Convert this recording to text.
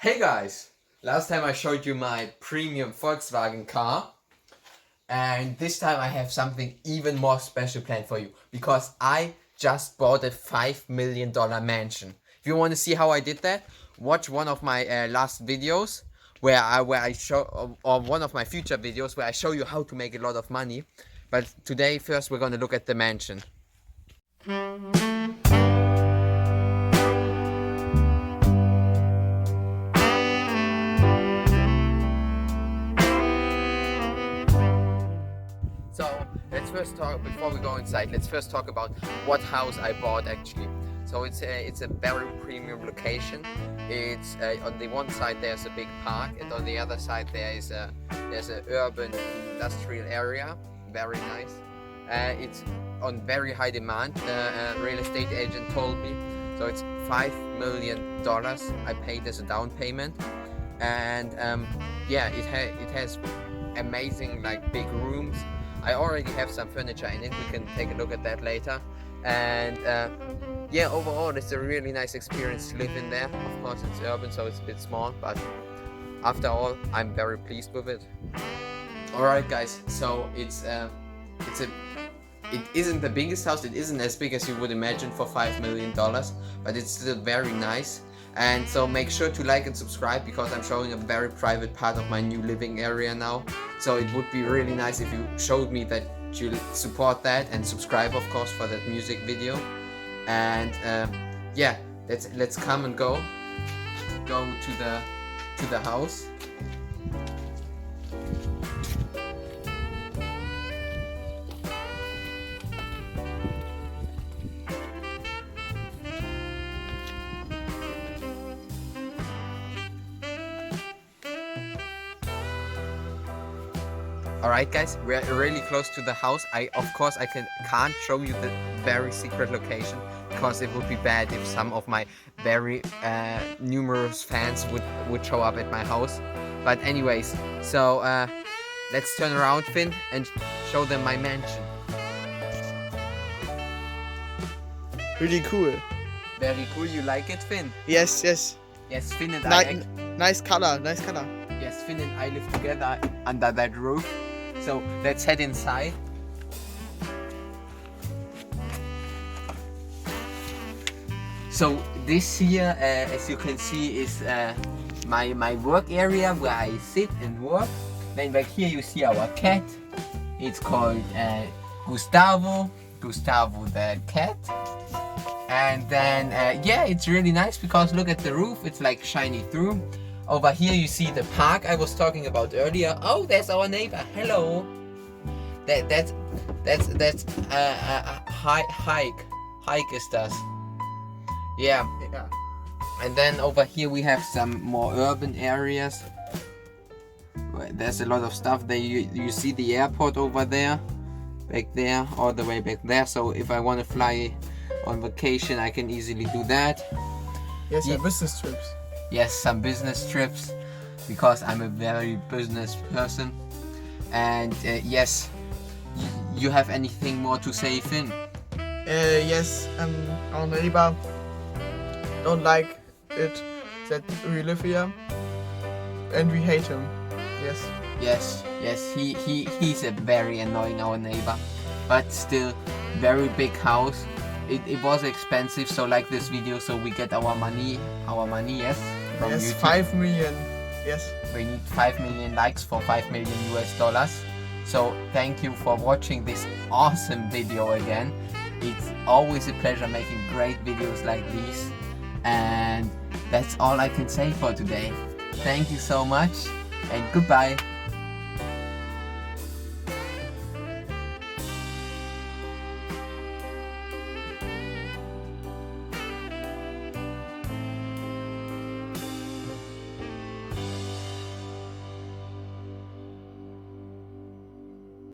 Hey guys! Last time I showed you my premium Volkswagen car, and this time I have something even more special planned for you because I just bought a $5 million mansion. If you want to see how I did that, watch one of my last videos where I show, or one of my future videos where I show you how to make a lot of money. But today first we're going to look at the mansion. So let's first talk, before we go inside, let's first talk about what house I bought actually. So it's a very premium location. It's on the one side there's a big park, and on the other side there's a urban industrial area, very nice. It's on very high demand. The real estate agent told me. So it's $5 million I paid as a down payment, and yeah, it has amazing like big rooms. I already have some furniture in it, we can take a look at that later. And yeah, overall it's a really nice experience to live in there. Of course it's urban, so it's a bit small, but after all I'm very pleased with it. Alright guys, so it isn't the biggest house, it isn't as big as you would imagine for $5 million, but it's still very nice. And so make sure to like and subscribe because I'm showing a very private part of my new living area now. So it would be really nice if you showed me that you support that, and subscribe of course for that music video. And yeah, let's come and go to the house. Alright guys, we're really close to the house. Of course I can't show you the very secret location because it would be bad if some of my very numerous fans would show up at my house. But anyways, so let's turn around, Finn, and show them my mansion. Really cool. Very cool, you like it, Finn? Yes. Yes, Finn and I... Nice color. Yes, Finn and I live together under that roof. So let's head inside. So this here, as you can see, is my work area where I sit and work. Then back here you see our cat. It's called Gustavo the cat. And then yeah, it's really nice because look at the roof, it's like shiny through. Over here you see the park I was talking about earlier. Oh, there's our neighbor. Hello. That's Hike is das. Yeah. And then over here we have some more urban areas. There's a lot of stuff there. You see the airport over there, back there, all the way back there. So if I want to fly on vacation, I can easily do that. Yes, yeah. Business trips. Yes, some business trips, because I'm a very business person. And yes, you have anything more to say, Finn? Yes, our neighbor don't like it that we live here, and we hate him. Yes. Yes, he's a very annoying our neighbor, but still very big house. It was expensive, so like this video, so we get our money, yes, from yes, YouTube. 5 million, yes. We need 5 million likes for $5 million US. So thank you for watching this awesome video again. It's always a pleasure making great videos like these, and that's all I can say for today. Thank you so much, and goodbye.